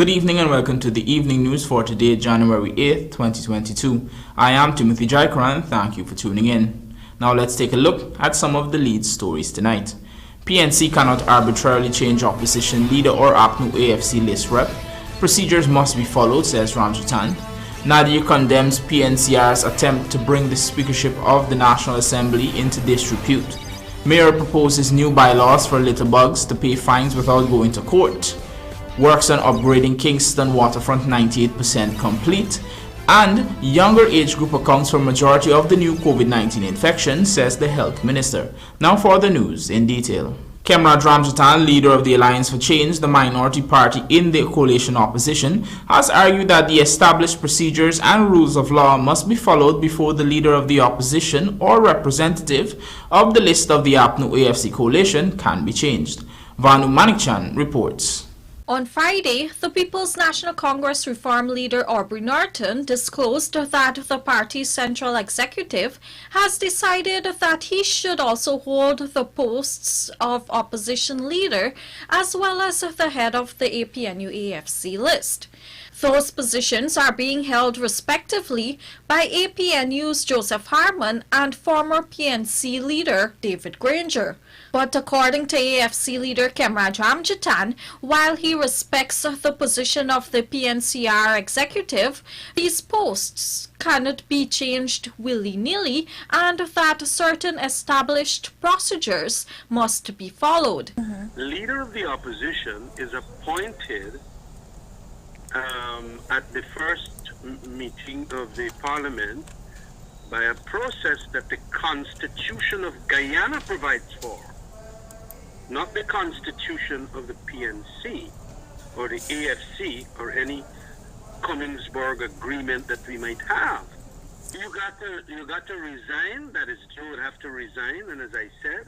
Good evening and welcome to the evening news for today, January 8th, 2022. I am Timothy Jaikaran. Thank you for tuning in. Now let's take a look at some of the lead stories tonight. PNC cannot arbitrarily change opposition leader or APNU+AFC list rep. Procedures must be followed, says RAMJATTAN. NADIR condemns PNCR'S attempt to bring the speakership of the National Assembly into disrepute. Mayor proposes new bylaws for litterbugs to pay fines without going to court. Works on upgrading Kingston waterfront 98% complete, and younger age group accounts for majority of the new COVID-19 infections, says the health minister. Now for the news in detail. Comrade RAMJATTAN, leader of the Alliance for Change, the minority party in the coalition opposition, has argued that the established procedures and rules of law must be followed before the leader of the opposition or representative of the list of the APNU+AFC coalition can be changed. Vanu Manikchan reports. On Friday, the People's National Congress Reform leader ARBITRARILY disclosed that the party's central executive has decided that he should also hold the posts of opposition leader as well as the head of the APNU+AFC list. Those positions are being held respectively by APNU's Joseph Harmon and former PNC leader David Granger. But according to AFC leader Comrade RAMJATTAN, while he respects the position of the PNCR executive, these posts cannot be changed willy-nilly and that certain established procedures must be followed. The leader of the opposition is appointed at the first meeting of the parliament by a process that the Constitution of Guyana provides for, not the Constitution of the PNC or the AFC or any Königsberg agreement that we might have. You got to resign. That is, Joe would have to resign, and as I said,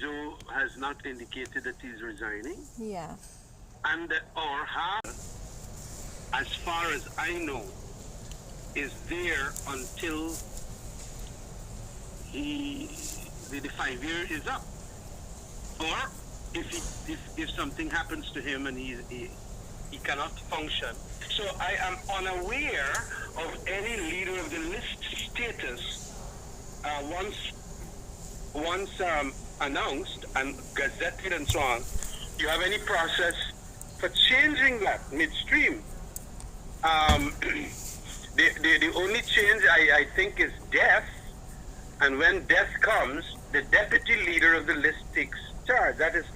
Joe has not indicated that he's resigning. Yeah. And or have, as far as I know, is there until the 5 years is up, or if something happens to him and he cannot function. So I am unaware of any leader of the list status once announced and gazetted and so on. Do you have any process for changing that midstream? The only change I think is death, and when death comes, the deputy leader of the list takes charge. That is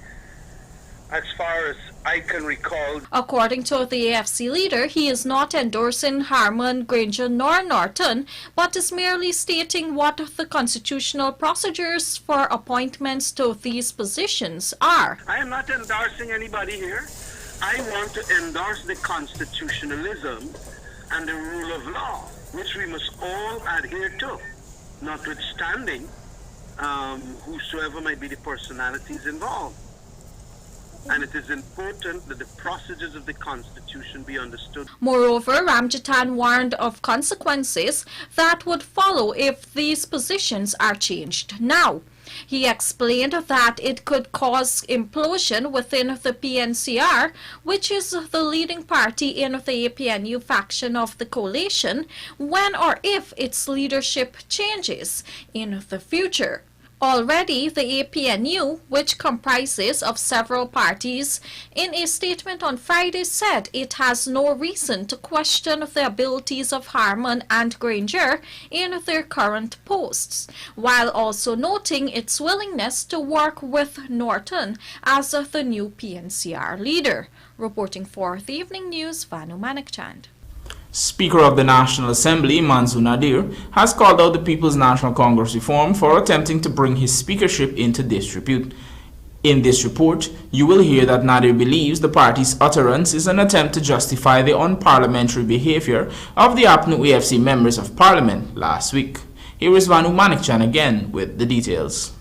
as far as I can recall. According to the AFC leader, he is not endorsing Harmon, Granger nor Norton, but is merely stating what the constitutional procedures for appointments to these positions are. I am not endorsing anybody here. I want to endorse the constitutionalism and the rule of law, which we must all adhere to, notwithstanding whosoever might be the personalities involved. And it is important that the procedures of the Constitution be understood. Moreover, RAMJATTAN warned of consequences that would follow if these positions are changed now. He explained that it could cause implosion within the PNCR, which is the leading party in the APNU faction of the coalition, when or if its leadership changes in the future. Already, the APNU, which comprises of several parties, in a statement on Friday said it has no reason to question the abilities of Harmon and Granger in their current posts, while also noting its willingness to work with Norton as the new PNCR leader. Reporting for the Evening News, Vanu Manikchan. Speaker of the National Assembly, NADIR, has called out the People's National Congress Reform for attempting to bring his speakership into disrepute. In this report, you will hear that NADIR believes the party's utterance is an attempt to justify the unparliamentary behavior of the APNU+AFC members of parliament last week. Here is Vanu Manikchan again with the details.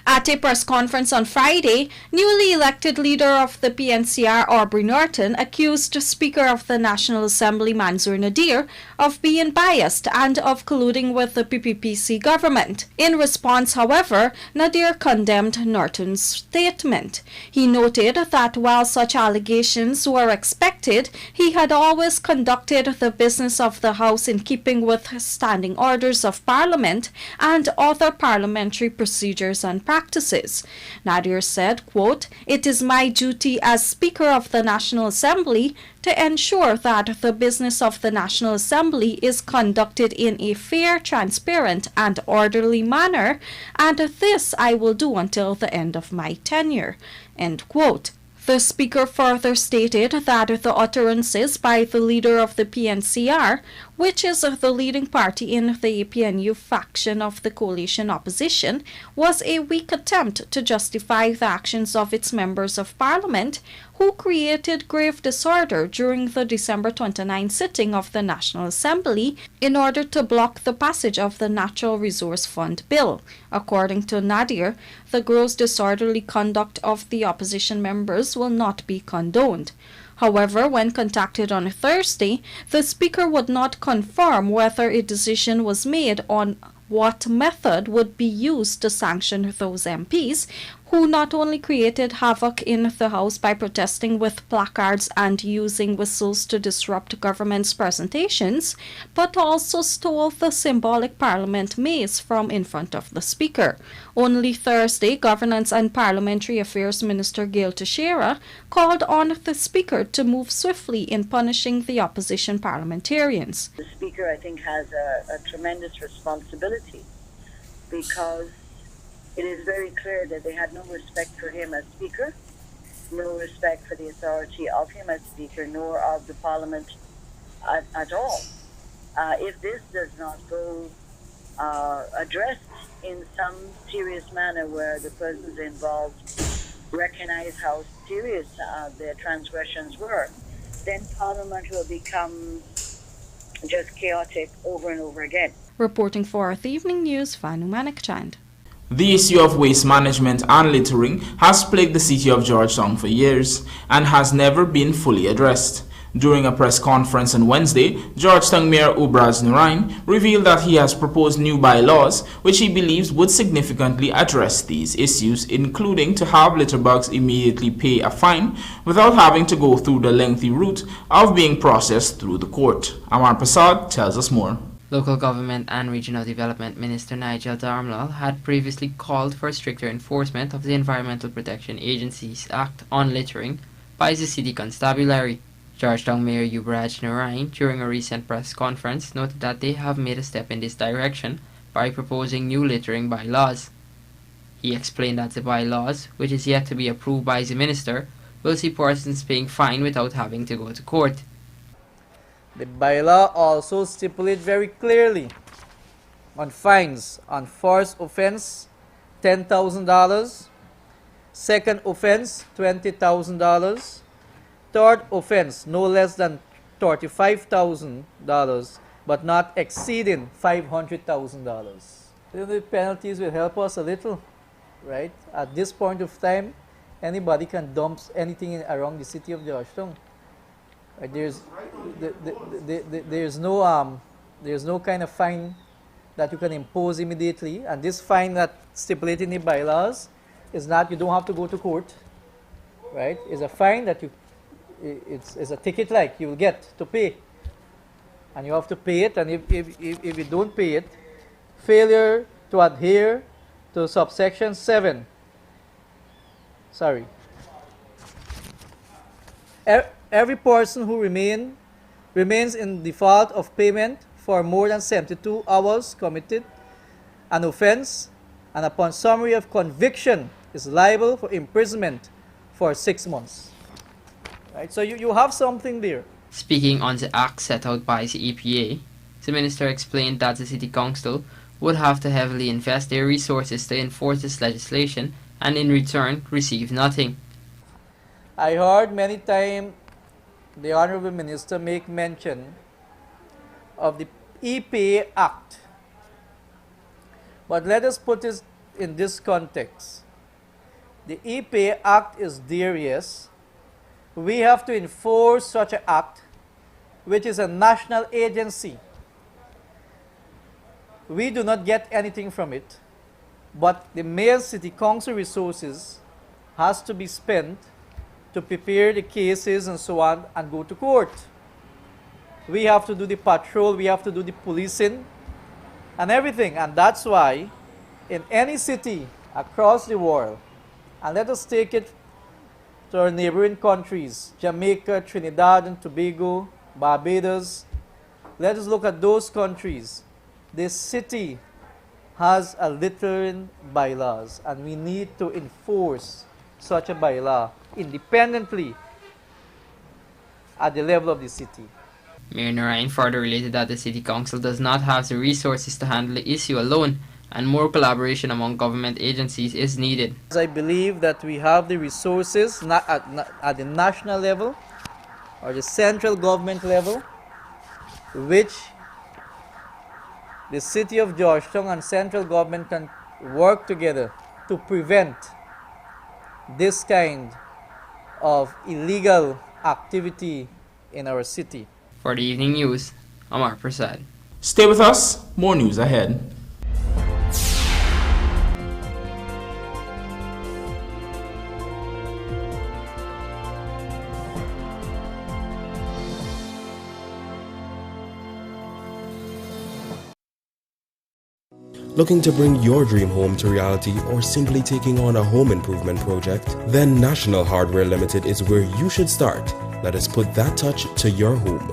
At a press conference on Friday, newly elected leader of the PNCR, ARBITRARILY, accused Speaker of the National Assembly, NADIR, of being biased and of colluding with the PPPC government. In response, however, NADIR condemned Norton's statement. He noted that while such allegations were expected, he had always conducted the business of the House in keeping with standing orders of Parliament and other parliamentary procedures and practices. NADIR said, quote, "It is my duty as Speaker of the National Assembly to ensure that the business of the National Assembly is conducted in a fair, transparent, and orderly manner, and this I will do until the end of my tenure." End quote. The Speaker further stated that the utterances by the leader of the PNCR, which is the leading party in the APNU faction of the coalition opposition, was a weak attempt to justify the actions of its members of Parliament, who created grave disorder during the December 29 sitting of the National Assembly in order to block the passage of the Natural Resource Fund Bill. According to NADIR, the gross disorderly conduct of the opposition members will not be condoned. However, when contacted on Thursday, the Speaker would not confirm whether a decision was made on what method would be used to sanction those MPs who not only created havoc in the House by protesting with placards and using whistles to disrupt government's presentations, but also stole the symbolic Parliament mace from in front of the Speaker. Only Thursday, Governance and Parliamentary Affairs Minister Gail Teixeira called on the Speaker to move swiftly in punishing the opposition parliamentarians. The Speaker, I think, has a tremendous responsibility because it is very clear that they had no respect for him as Speaker, no respect for the authority of him as Speaker, nor of the Parliament at all. If this does not go addressed in some serious manner where the persons involved recognize how serious their transgressions were, then Parliament will become just chaotic over and over again. Reporting for the Evening News, Vanu Manekchand. The issue of waste management and littering has plagued the city of Georgetown for years and has never been fully addressed. During a press conference on Wednesday, Georgetown Mayor Ubraz Nurain revealed that he has proposed new bylaws which he believes would significantly address these issues, including to have litterbugs immediately pay a fine without having to go through the lengthy route of being processed through the court. Amar Prasad tells us more. Local Government and Regional Development Minister Nigel Darmlall had previously called for stricter enforcement of the Environmental Protection Agency's Act on littering by the City Constabulary. Georgetown Mayor Ubraz Nurain, during a recent press conference, noted that they have made a step in this direction by proposing new littering bylaws. He explained that the bylaws, which is yet to be approved by the minister, will see persons paying fine without having to go to court. The bylaw also stipulates very clearly on fines. On first offense, $10,000. Second offense, $20,000. Third offense, no less than $35,000, but not exceeding $500,000. The penalties will help us a little, right? At this point of time, anybody can dump anything around the city of Georgetown. There's no kind of fine that you can impose immediately, and this fine that stipulated in the bylaws is not, you don't have to go to court, right? It's a fine that it's a ticket like you will get to pay, and you have to pay it, and if you don't pay it, failure to adhere to subsection 7. Sorry. Every person who remains in default of payment for more than 72 hours committed an offense, and upon summary of conviction is liable for imprisonment for 6 months. Right? So you have something there. Speaking on the act set out by the EPA, the minister explained that the City Council would have to heavily invest their resources to enforce this legislation and in return receive nothing. I heard many times the Honorable Minister make mention of the EPA Act. But let us put it in this context. The EPA Act is there, yes. We have to enforce such an act, which is a national agency. We do not get anything from it, but the mayor city council resources has to be spent to prepare the cases and so on and go to court. We have to do the patrol, we have to do the policing and everything. And that's why in any city across the world, and let us take it to our neighboring countries, Jamaica, Trinidad and Tobago, Barbados, let us look at those countries. This city has a littering bylaws, and we need to enforce such a bylaw independently at the level of the city. Mayor Narayan further related that the City Council does not have the resources to handle the issue alone, and more collaboration among government agencies is needed. I believe that we have the resources not at the national level or the central government level, which the city of Georgetown and central government can work together to prevent this kind of illegal activity in our city. For the evening news, Amar Prasad. Stay with us, more news ahead. Looking to bring your dream home to reality or simply taking on a home improvement project? Then National Hardware Limited is where you should start. Let us put that touch to your home.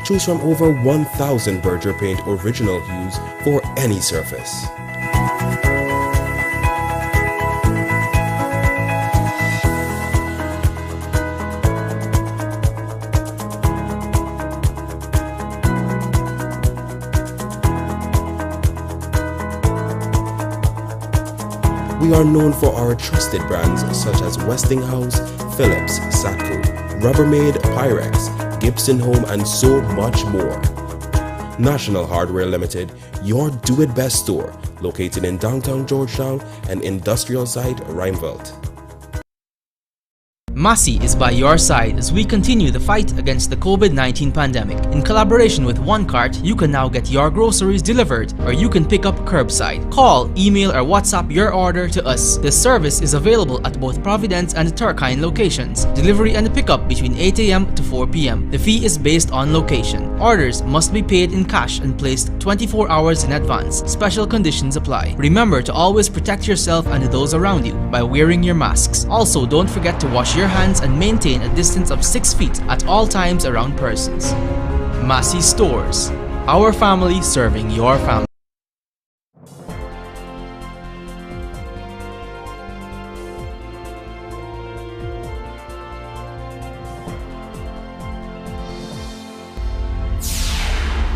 Choose from over 1,000 Berger Paint original hues for any surface. We are known for our trusted brands such as Westinghouse, Philips, Satco, Rubbermaid, Pyrex, Gibson Home, and so much more. National Hardware Limited, your do-it-best store, located in downtown Georgetown and industrial site Rijnveld. Massey is by your side as we continue the fight against the COVID-19 pandemic. In collaboration with OneCart, you can now get your groceries delivered, or you can pick up curbside. Call, email, or WhatsApp your order to us. This service is available at both Providence and Turkine locations. Delivery and pickup between 8 a.m. to 4 p.m. The fee is based on location. Orders must be paid in cash and placed 24 hours in advance. Special conditions apply. Remember to always protect yourself and those around you by wearing your masks. Also, don't forget to wash your hands and maintain a distance of 6 feet at all times around persons. Massey Stores. Our family serving your family.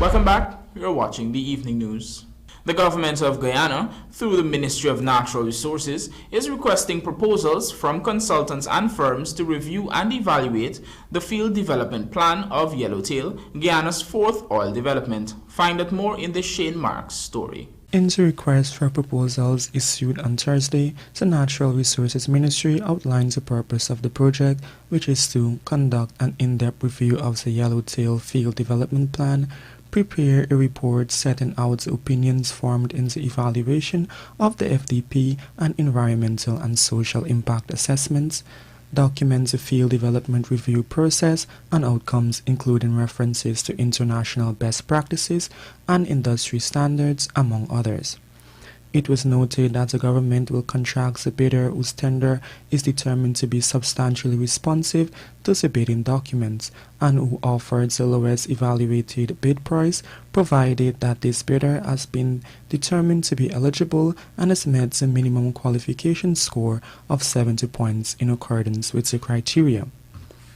Welcome back. You're watching the evening news. The government of Guyana, through the Ministry of Natural Resources, is requesting proposals from consultants and firms to review and evaluate the field development plan of Yellowtail, Guyana's fourth oil development. Find out more in the Shane Marks story. In the request for proposals issued on Thursday, the Natural Resources Ministry outlines the purpose of the project, which is to conduct an in-depth review of the Yellowtail Field Development Plan, prepare a report setting out the opinions formed in the evaluation of the FDP and environmental and social impact assessments, document the field development review process and outcomes, including references to international best practices and industry standards, among others. It was noted that the government will contract the bidder whose tender is determined to be substantially responsive to the bidding documents and who offered the lowest evaluated bid price, provided that this bidder has been determined to be eligible and has met the minimum qualification score of 70 points in accordance with the criteria.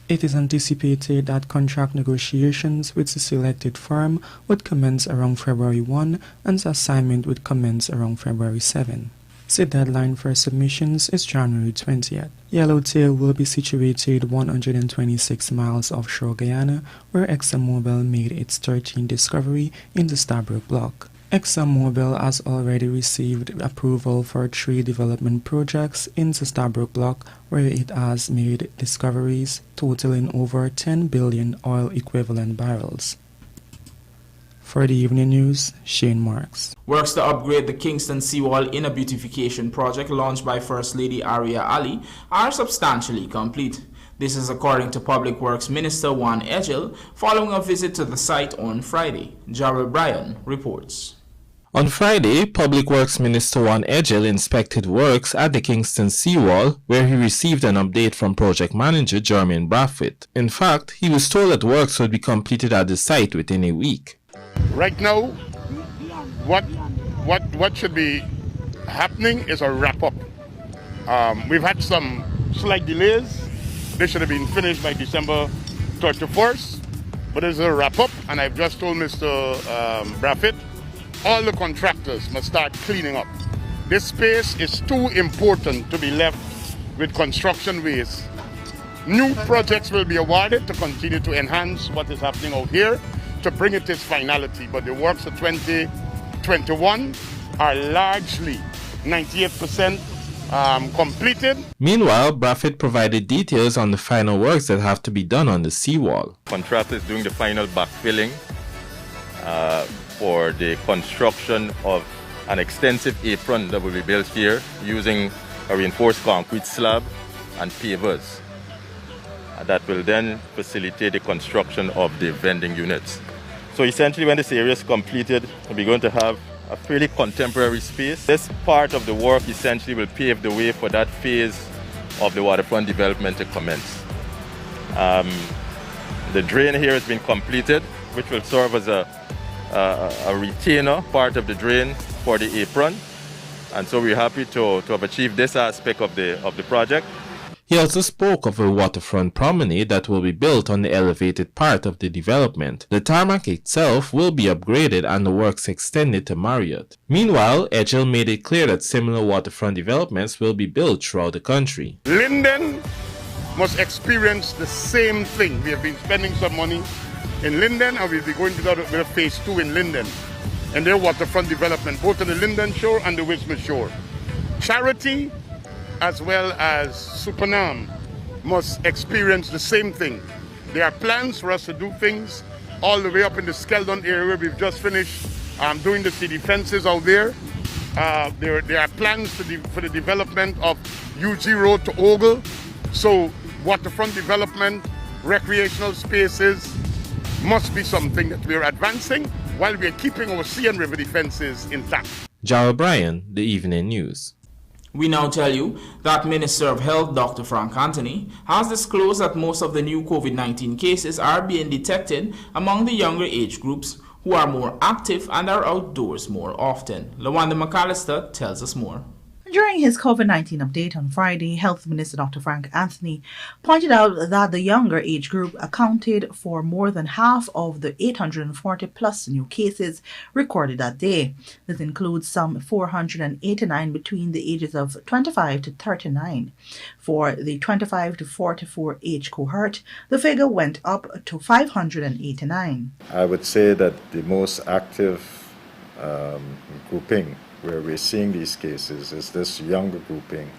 It is anticipated that contract negotiations with the selected firm would commence around February 1 and the assignment would commence around February 7. The deadline for submissions is January 20th. Yellowtail will be situated 126 miles offshore Guyana, where ExxonMobil made its 13th discovery in the Stabroek Block. ExxonMobil has already received approval for 3 development projects in the Stabroek Block, where it has made discoveries totaling over 10 billion oil equivalent barrels. For the evening news, Shane Marks. Works to upgrade the Kingston seawall inner beautification project launched by First Lady Aria Ali are substantially complete. This is according to Public Works Minister Juan Egil following a visit to the site on Friday. Jarrell Bryan reports. On Friday, Public Works Minister Juan Egil inspected works at the Kingston seawall, where he received an update from project manager Jermaine Braffett. In fact, he was told that works would be completed at the site within a week. Right now, what should be happening is a wrap-up. We've had some slight delays. They should have been finished by December 31st, but it's a wrap-up, and I've just told Mr. Braffett, all the contractors must start cleaning up. This space is too important to be left with construction waste. New projects will be awarded to continue to enhance what is happening out here, to bring it to its finality, but the works of 2021 are largely 98% completed. Meanwhile, Braffett provided details on the final works that have to be done on the seawall. Contractor is doing the final backfilling for the construction of an extensive apron that will be built here using a reinforced concrete slab and pavers. That will then facilitate the construction of the vending units. So essentially, when this area is completed, we're going to have a fairly contemporary space. This part of the work essentially will pave the way for that phase of the waterfront development to commence. The drain here has been completed, which will serve as a retainer, part of the drain for the apron. And so we're happy to have achieved this aspect of the project. He also spoke of a waterfront promenade that will be built on the elevated part of the development. The tarmac itself will be upgraded and the works extended to Marriott. Meanwhile, Egil made it clear that similar waterfront developments will be built throughout the country. Linden must experience the same thing. We have been spending some money in Linden, and we'll be going with a phase 2 in Linden and their waterfront development, both on the Linden shore and the Wisma shore. Charity as well as Supernam must experience the same thing. There are plans for us to do things all the way up in the Skeldon area where we've just finished doing the city fences out there. There are plans for the development of UG Road to Ogle. So waterfront development, recreational spaces must be something that we're advancing while we're keeping our sea and river defenses intact. Jarrell Bryan, The Evening News. We now tell you that Minister of Health Dr. Frank Anthony has disclosed that most of the new COVID-19 cases are being detected among the younger age groups who are more active and are outdoors more often. Lawanda McAllister tells us more. During his COVID-19 update on Friday, Health Minister Dr. Frank Anthony pointed out that the younger age group accounted for more than half of the 840-plus new cases recorded that day. This includes some 489 between the ages of 25 to 39. For the 25 to 44 age cohort, the figure went up to 589. I would say that the most active grouping where we're seeing these cases is this younger grouping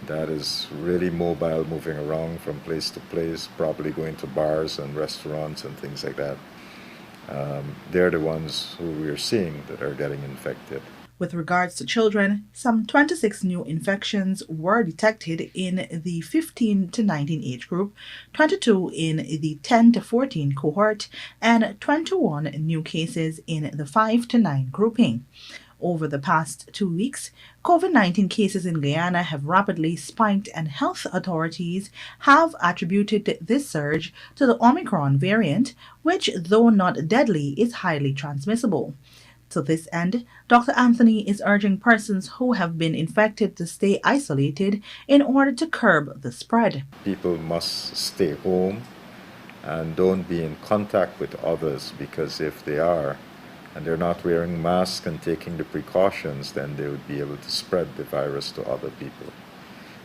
that is really mobile, moving around from place to place, probably going to bars and restaurants and things like that. They're the ones who we're seeing that are getting infected. With regards to children, some 26 new infections were detected in the 15 to 19 age group, 22 in the 10 to 14 cohort, and 21 new cases in the 5 to 9 grouping. Over the past 2 weeks, COVID-19 cases in Guyana have rapidly spiked, and health authorities have attributed this surge to the Omicron variant, which, though not deadly, is highly transmissible. To this end, Dr. Anthony is urging persons who have been infected to stay isolated in order to curb the spread. People must stay home and don't be in contact with others, because if they are, and they're not wearing masks and taking the precautions, then they would be able to spread the virus to other people.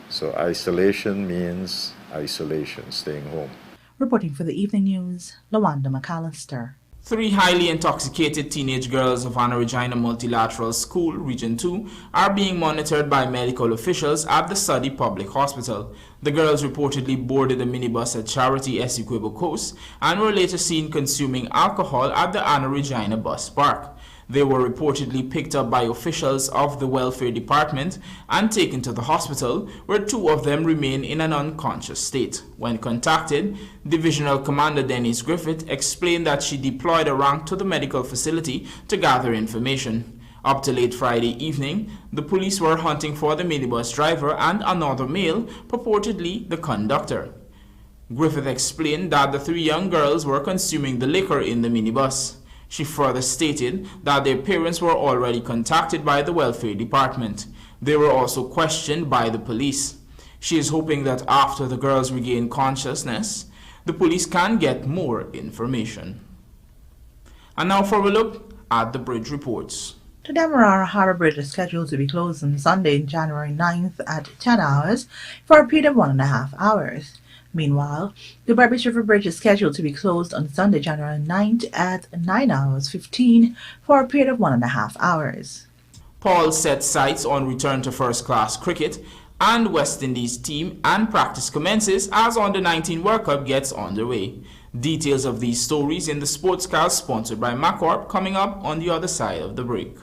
So isolation means isolation, staying home. Reporting for the Evening News, Lawanda McAllister. 3 highly intoxicated teenage girls of Anna Regina Multilateral School, Region 2, are being monitored by medical officials at the Suddy Public Hospital. The girls reportedly boarded a minibus at Charity Essequibo Coast and were later seen consuming alcohol at the Anna Regina bus park. They were reportedly picked up by officials of the welfare department and taken to the hospital, where 2 of them remain in an unconscious state. When contacted, Divisional Commander Denise Griffith explained that she deployed a rank to the medical facility to gather information. Up to late Friday evening, the police were hunting for the minibus driver and another male, purportedly the conductor. Griffith explained that the 3 young girls were consuming the liquor in the minibus. She further stated that their parents were already contacted by the welfare department. They were also questioned by the police. She is hoping that after the girls regain consciousness, the police can get more information. And now for a look at the bridge reports. The Demerara Harbour Bridge is scheduled to be closed on Sunday, January 9th at 10 hours for a period of 1.5 hours. Meanwhile, the Berbice River Bridge is scheduled to be closed on Sunday, January 9th at 9 hours 15 for a period of 1.5 hours. Paul set sights on return to first-class cricket, and West Indies team and practice commences as Under-19 World Cup gets underway. Details of these stories in the Sportscast sponsored by Macorp coming up on the other side of the break.